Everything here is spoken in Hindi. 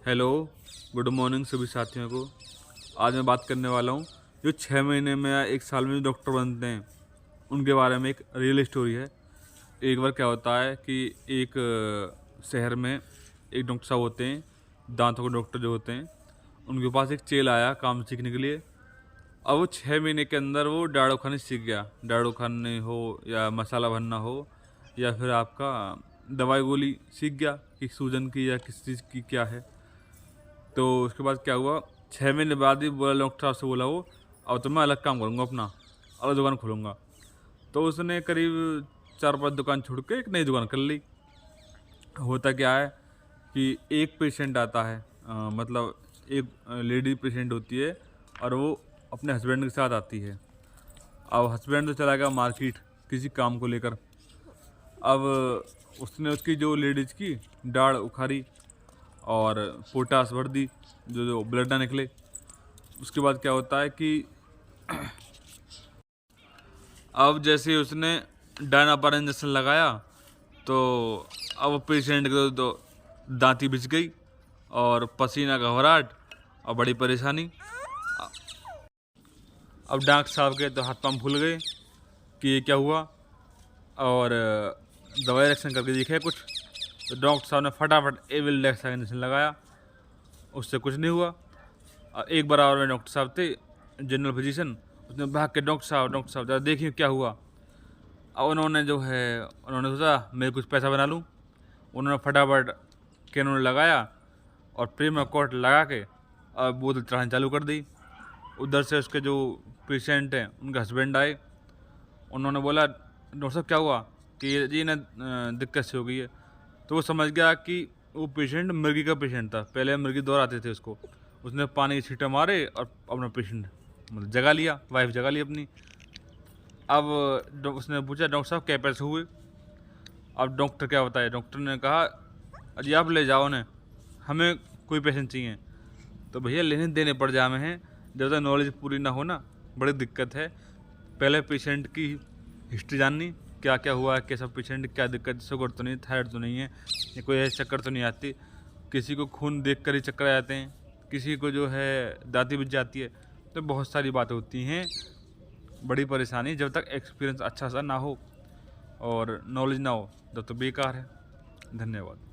हेलो, गुड मॉर्निंग सभी साथियों को। आज मैं बात करने वाला हूँ जो 6 महीने में या 1 साल में जो डॉक्टर बनते हैं उनके बारे में। एक रियल स्टोरी है। एक बार क्या होता है कि एक शहर में एक डॉक्टर साहब होते हैं, दांतों के डॉक्टर जो होते हैं। उनके पास एक चेला आया काम सीखने के लिए। अब वो 6 महीने के अंदर वो डाड़ू खाने सीख गया। डाड़ू खाने हो या मसाला भरना हो या फिर आपका दवाई गोली सीख गया कि सूजन की या किस चीज़ की क्या है। तो उसके बाद क्या हुआ, 6 महीने बाद ही बोला डॉक्टर साहब से, बोला वो अब तो मैं अलग काम करूँगा, अपना अलग दुकान खोलूँगा। तो उसने करीब 4-5 दुकान छोड़ के एक नई दुकान कर ली। होता क्या है कि एक पेशेंट आता है, मतलब एक लेडी पेशेंट होती है और वो अपने हस्बैंड के साथ आती है। अब हस्बैंड तो चला गया मार्केट किसी काम को लेकर। अब उसने उसकी जो लेडीज़ की दाढ़ उखाड़ी और पोटास भर दी, जो जो ब्लड ना निकले। उसके बाद क्या होता है कि अब जैसे उसने डायनापार इंजेक्शन लगाया तो अब पेशेंट को तो दांती बिछ गई और पसीना घबराहट और बड़ी परेशानी। अब डॉक्टर साहब के तो हाथ पांव फूल गए कि ये क्या हुआ, और दवाई रिएक्शन करके दिखे कुछ। तो डॉक्टर साहब ने फटाफट एविल-डेक्स का इंजेक्शन लगाया, उससे कुछ नहीं हुआ। एक बराबर में डॉक्टर साहब थे, जनरल फिजिशियन। उसने भाग के डॉक्टर साहब ज़रा देखिए क्या हुआ। अब उन्होंने जो है उन्होंने सोचा मैं कुछ पैसा बना लूँ। उन्होंने फटाफट कैनून लगाया और प्रीमियम कोट लगा के और बोतल चढ़ानी चालू कर दी। उधर से उसके जो पेशेंट हैं उनके हस्बैंड आए। उन्होंने बोला डॉक्टर साहब क्या हुआ कि ये ना दिक्कत से हो गई है। तो वो समझ गया कि वो पेशेंट मिर्गी का पेशेंट था। पहले मिर्गी दौड़ आते थे उसको। उसने पानी के छींटे मारे और अपना पेशेंट मतलब जगा लिया, वाइफ जगा ली अपनी। अब उसने पूछा डॉक्टर साहब क्या पैसे हुए। अब डॉक्टर क्या बताए, डॉक्टर ने कहा अजी आप ले जाओ ने, हमें कोई पेशेंट चाहिए। तो भैया लेने देने पड़ जाए हैं, जब तक नॉलेज पूरी ना हो ना बड़ी दिक्कत है। पहले पेशेंट की हिस्ट्री जाननी, क्या क्या हुआ है, कैसा पेशेंट, क्या दिक्कत, शुगर तो नहीं, थायराइड तो नहीं है, या कोई ऐसे चक्कर तो नहीं आती। किसी को खून देख कर ही चक्कर आ जाते हैं, किसी को जो है दांती बिछ जाती है। तो बहुत सारी बातें होती हैं, बड़ी परेशानी। जब तक एक्सपीरियंस अच्छा सा ना हो और नॉलेज ना हो तब तो बेकार है। धन्यवाद।